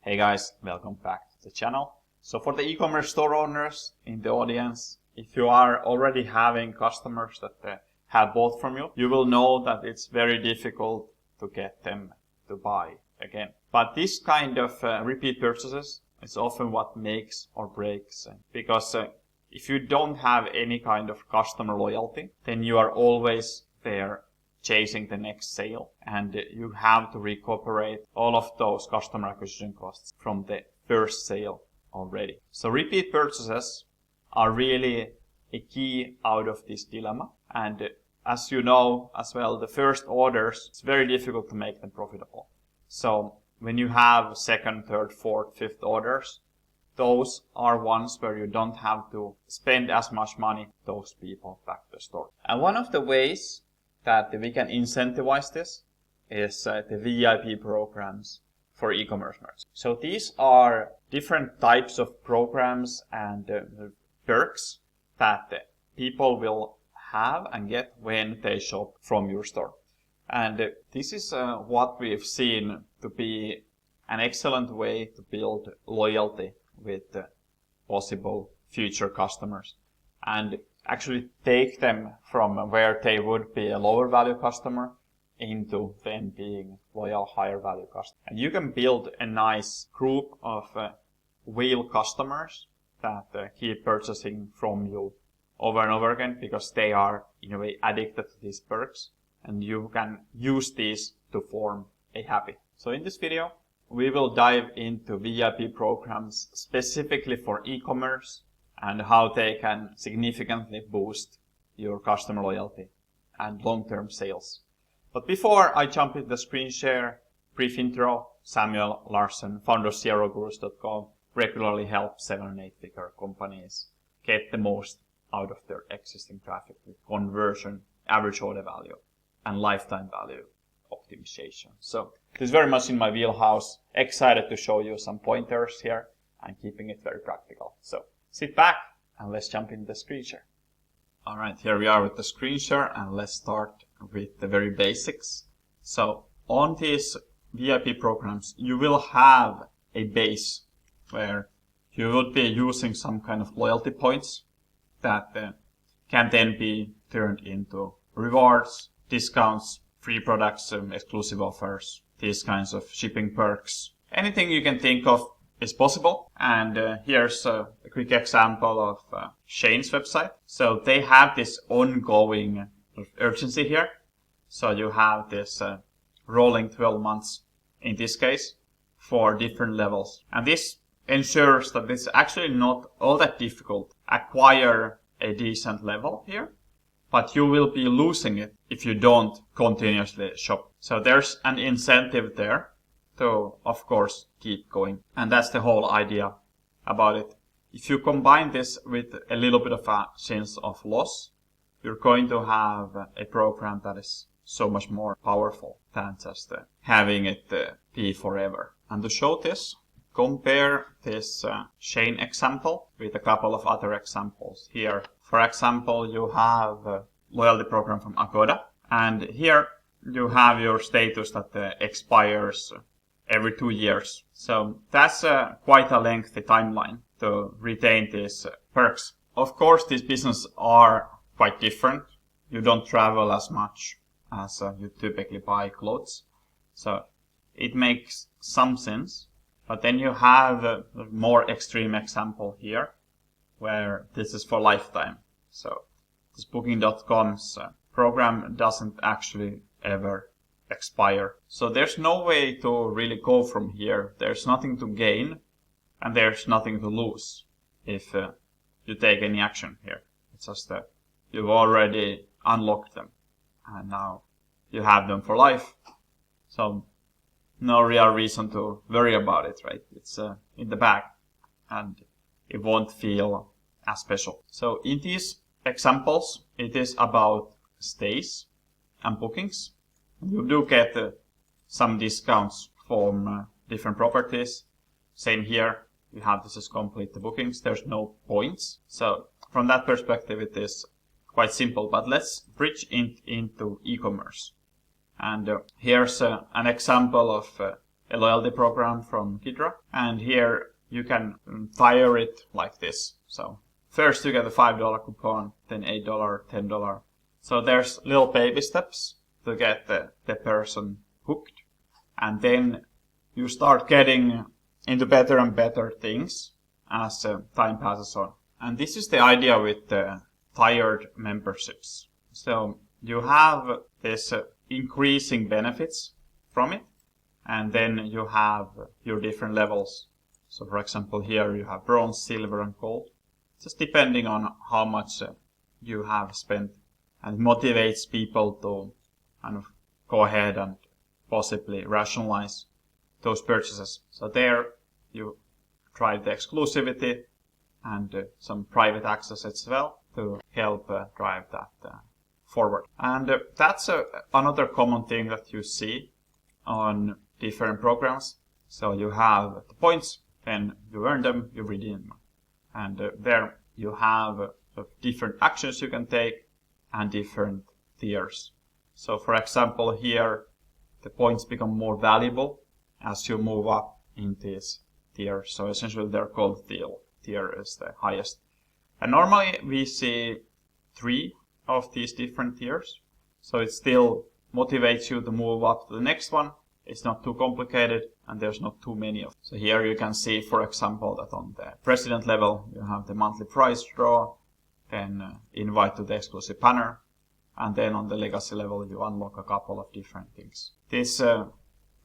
Hey guys, welcome back to the channel. So for the e-commerce store owners in the audience, if you are already having customers that have bought from you, you will know that it's very difficult to get them to buy again. But this kind of repeat purchases is often what makes or breaks, because if you don't have any kind of customer loyalty, then you are always there chasing the next sale, and you have to recuperate all of those customer acquisition costs from the first sale already. So repeat purchases are really a key out of this dilemma, and as you know as well, the first orders, it's very difficult to make them profitable. So when you have second, third, fourth, fifth orders, those are ones where you don't have to spend as much money those people back to the store. And one of the ways that we can incentivize this is the VIP programs for e-commerce merchants. So these are different types of programs and perks that people will have and get when they shop from your store. And this is what we've seen to be an excellent way to build loyalty with possible future customers and actually take them from where they would be a lower value customer into then being loyal higher value customer. And you can build a nice group of whale customers that keep purchasing from you over and over again because they are in a way addicted to these perks, and you can use these to form a habit. So in this video we will dive into VIP programs specifically for e-commerce and how they can significantly boost your customer loyalty and long-term sales. But before I jump into the screen share, brief intro: Samuel Larsen, founder of ZeroGurus.com, regularly help 7- and 8-figure companies get the most out of their existing traffic with conversion, average order value, and lifetime value optimization. So this is very much in my wheelhouse. Excited to show you some pointers here and keeping it very practical. So sit back and let's jump into the screen share. Alright, here we are with the screen share, and let's start with the very basics. So on these VIP programs, you will have a base where you would be using some kind of loyalty points that can then be turned into rewards, discounts, free products, exclusive offers, these kinds of shipping perks. Anything you can think of is possible. And here's a quick example of Shane's website. So they have this ongoing urgency here. So you have this rolling 12 months in this case for different levels. And this ensures that it's actually not all that difficult to acquire a decent level here, but you will be losing it if you don't continuously shop. So there's an incentive there to, of course, keep going. And that's the whole idea about it. If you combine this with a little bit of a sense of loss, you're going to have a program that is so much more powerful than just having it be forever. And to show this, compare this Shane example with a couple of other examples here. For example, you have a loyalty program from Agoda, and here you have your status that expires every 2 years. So that's quite a lengthy timeline to retain these perks. Of course, these businesses are quite different. You don't travel as much as you typically buy clothes. So it makes some sense. But then you have a more extreme example here where this is for lifetime. So this Booking.com's program doesn't actually ever expire. So there's no way to really go from here. There's nothing to gain and there's nothing to lose if you take any action here. It's just that you've already unlocked them and now you have them for life. So no real reason to worry about it, right? It's in the bag and it won't feel as special. So in these examples, it is about stays and bookings. You do get some discounts from different properties. Same here, you have this is complete the bookings. There's no points. So from that perspective, it is quite simple. But let's bridge into e-commerce. And here's an example of a loyalty program from Kidra. And here you can tier it like this. So first you get a $5 coupon, then $8, $10. So there's little baby steps to get the person hooked. And then you start getting into better and better things as time passes on. And this is the idea with the tiered memberships. So you have this increasing benefits from it, and then you have your different levels. So for example, here you have bronze, silver, and gold, just depending on how much you have spent, and it motivates people to kind of go ahead and possibly rationalize those purchases. So there you try the exclusivity and some private access as well to help drive that forward. And that's another common thing that you see on different programs. So you have the points, then you earn them, you redeem them. And there you have different actions you can take and different tiers. So for example, here the points become more valuable as you move up in this tier. So essentially they're called tier is the highest. And normally we see 3 of these different tiers. So it still motivates you to move up to the next one. It's not too complicated and there's not too many of them. So here you can see, for example, that on the president level you have the monthly prize draw, then invite to the exclusive banner, and then on the legacy level you unlock a couple of different things. This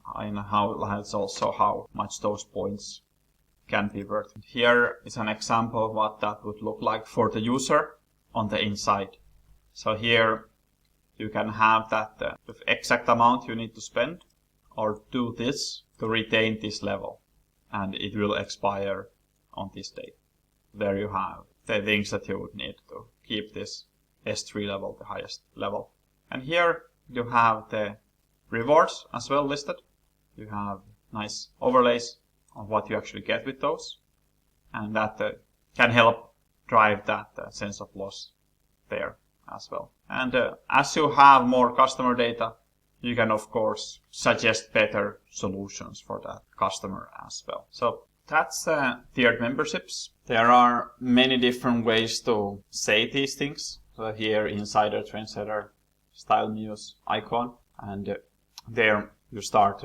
highlights also how much those points can be worth. Here is an example of what that would look like for the user on the inside. So here you can have that the exact amount you need to spend or do this to retain this level, and it will expire on this date. There you have the things that you would need to keep this S3 level, the highest level. And here you have the rewards as well listed. You have nice overlays on what you actually get with those, and that can help drive that sense of loss there as well. And as you have more customer data, you can of course suggest better solutions for that customer as well. So that's tiered memberships. There are many different ways to say these things. So here Insider, Trendsetter, Style Muse, Icon, and there you start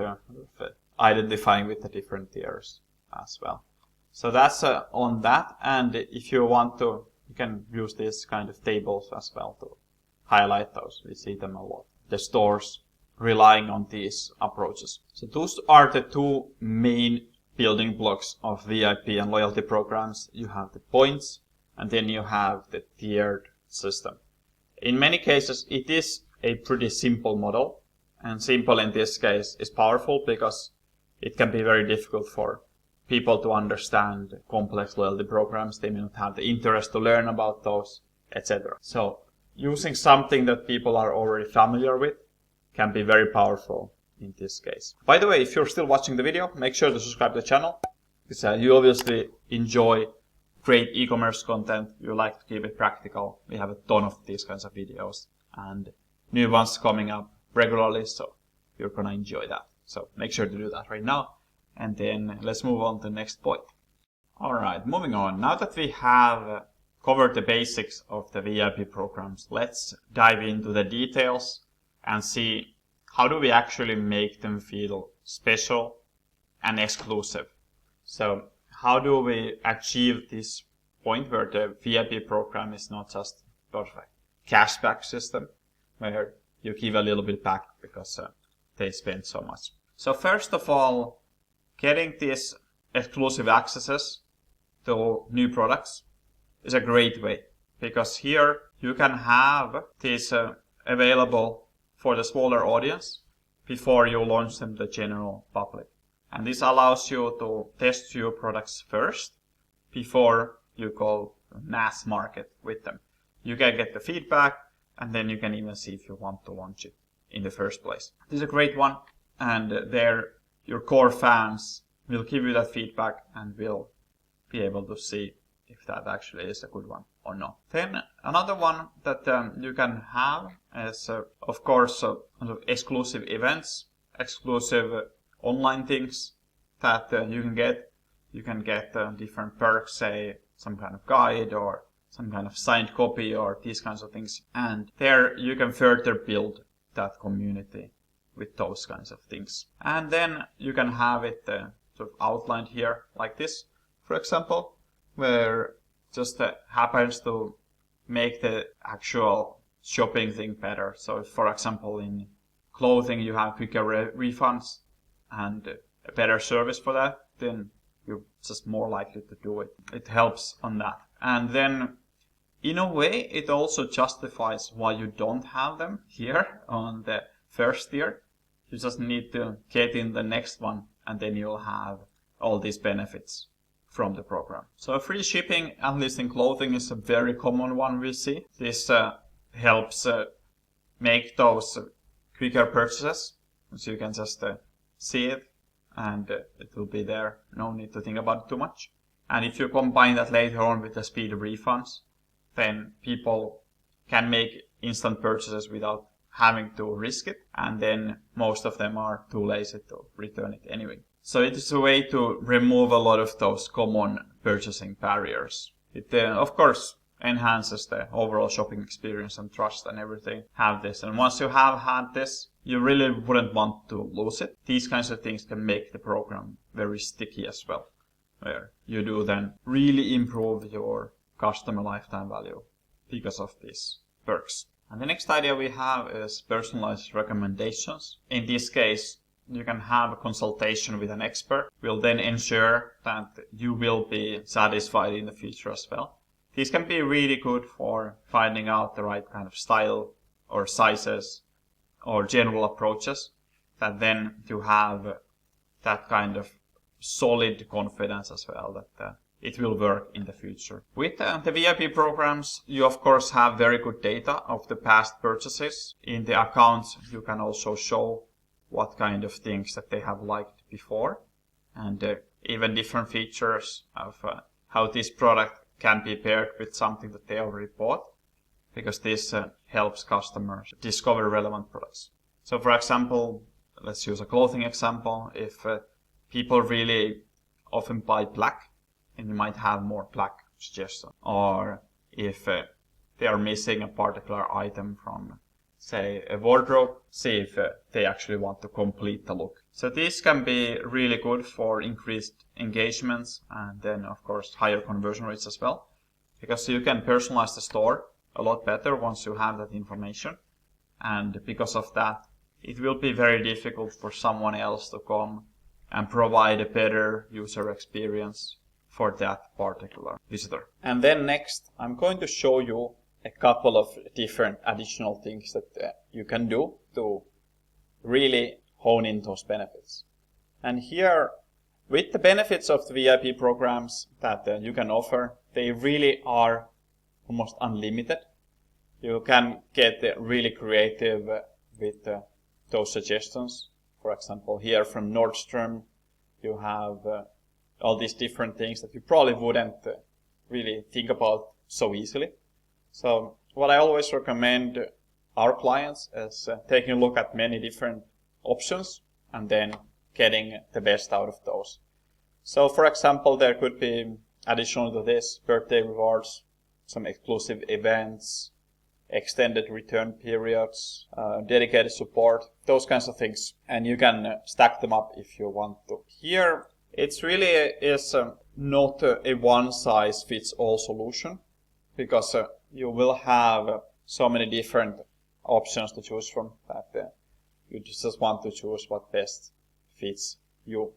identifying with the different tiers as well. So that's on that, and if you want to, you can use these kind of tables as well to highlight those. We see them a lot. The stores relying on these approaches. So those are the 2 main building blocks of VIP and loyalty programs. You have the points, and then you have the tiered system. In many cases, it is a pretty simple model, and simple in this case is powerful because it can be very difficult for people to understand complex loyalty programs. They may not have the interest to learn about those, etc. So using something that people are already familiar with can be very powerful in this case. By the way, if you're still watching the video, make sure to subscribe to the channel, because you obviously enjoy great e-commerce content. You like to keep it practical. We have a ton of these kinds of videos and new ones coming up regularly, so you're gonna enjoy that. So make sure to do that right now, and then let's move on to the next point. Alright, moving on. Now that we have covered the basics of the VIP programs, let's dive into the details and see how do we actually make them feel special and exclusive. So how do we achieve this point where the VIP program is not just sort of a cashback system where you give a little bit back because they spend so much. So first of all, getting these exclusive accesses to new products is a great way, because here you can have these available for the smaller audience before you launch them to the general public. And this allows you to test your products first before you go mass market with them. You can get the feedback, and then you can even see if you want to launch it in the first place. This is a great one, and there your core fans will give you that feedback and will be able to see if that actually is a good one or not. Then another one that you can have is of course exclusive events, exclusive online things that you can get. You can get different perks, say some kind of guide or some kind of signed copy or these kinds of things. And there you can further build that community with those kinds of things. And then you can have it sort of outlined here like this, for example, where just happens to make the actual shopping thing better. So if, for example, in clothing you have quicker refunds and a better service for that, then you're just more likely to do it. It helps on that. And then in a way it also justifies why you don't have them here on the first tier. You just need to get in the next one and then you'll have all these benefits from the program. So free shipping, at least in clothing, is a very common one we see. This helps make those quicker purchases, so you can just see it and it will be there. No need to think about it too much. And if you combine that later on with the speed refunds, then people can make instant purchases without having to risk it, and then most of them are too lazy to return it anyway. So it is a way to remove a lot of those common purchasing barriers. It of course enhances the overall shopping experience and trust and everything. Have this, and once you have had this, you really wouldn't want to lose it. These kinds of things can make the program very sticky as well, where you do then really improve your customer lifetime value because of these perks. And the next idea we have is personalized recommendations. In this case, you can have a consultation with an expert. We'll then ensure that you will be satisfied in the future as well. This can be really good for finding out the right kind of style or sizes or general approaches, that then you have that kind of solid confidence as well that it will work in the future. With the VIP programs, you of course have very good data of the past purchases. In the accounts, you can also show what kind of things that they have liked before, and even different features of how this product can be paired with something that they already bought, because this helps customers discover relevant products. So for example, let's use a clothing example. If people really often buy black, and you might have more black suggestions. Or if they are missing a particular item from, say, a wardrobe, see if they actually want to complete the look. So this can be really good for increased engagements and then, of course, higher conversion rates as well, because you can personalize the store a lot better once you have that information. And because of that, it will be very difficult for someone else to come and provide a better user experience for that particular visitor. And then next, I'm going to show you a couple of different additional things that you can do to really hone in those benefits. And here, with the benefits of the VIP programs that you can offer, they really are almost unlimited. You can get really creative with those suggestions. For example, here from Nordstrom, you have all these different things that you probably wouldn't really think about so easily. So what I always recommend our clients is taking a look at many different options and then getting the best out of those. So for example, there could be additional to this birthday rewards, some exclusive events, extended return periods, dedicated support, those kinds of things. And you can stack them up if you want to. Here, it really is not a one-size-fits-all solution, because you will have so many different options to choose from that you just want to choose what best fits you.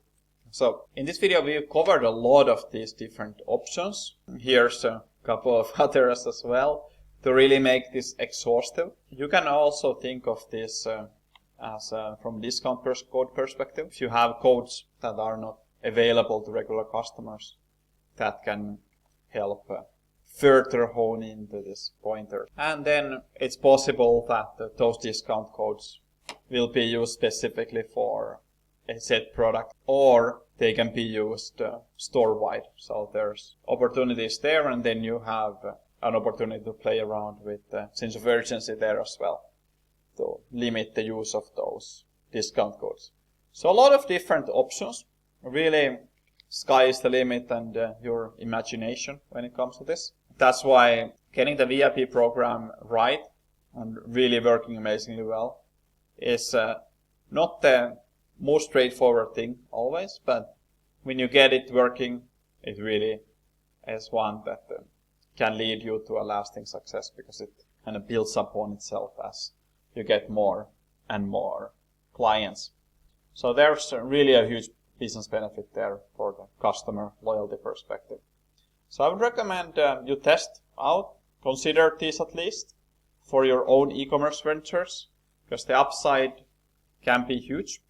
So in this video, we covered a lot of these different options. Here's a couple of others as well to really make this exhaustive. You can also think of this as from discount code perspective. If you have codes that are not available to regular customers, that can help further hone into this pointer. And then it's possible that those discount codes will be used specifically for a set product, or they can be used store-wide. So there's opportunities there, and then you have an opportunity to play around with the sense of urgency there as well, to limit the use of those discount codes. So a lot of different options. Really, sky is the limit and your imagination when it comes to this. That's why getting the VIP program right and really working amazingly well is not the most straightforward thing always, but when you get it working, it really is one that can lead you to a lasting success, because it kind of builds upon itself as you get more and more clients. So there's really a huge business benefit there for the customer loyalty perspective. So I would recommend you test out, consider these at least for your own e-commerce ventures, because the upside can be huge.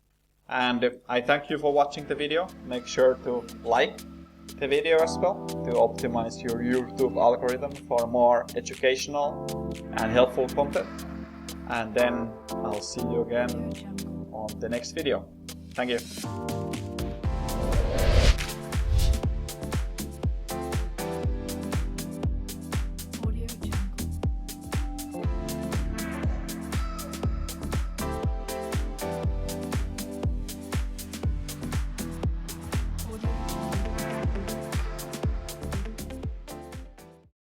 And I thank you for watching the video. Make sure to like the video as well to optimize your YouTube algorithm for more educational and helpful content. And then I'll see you again on the next video. Thank you.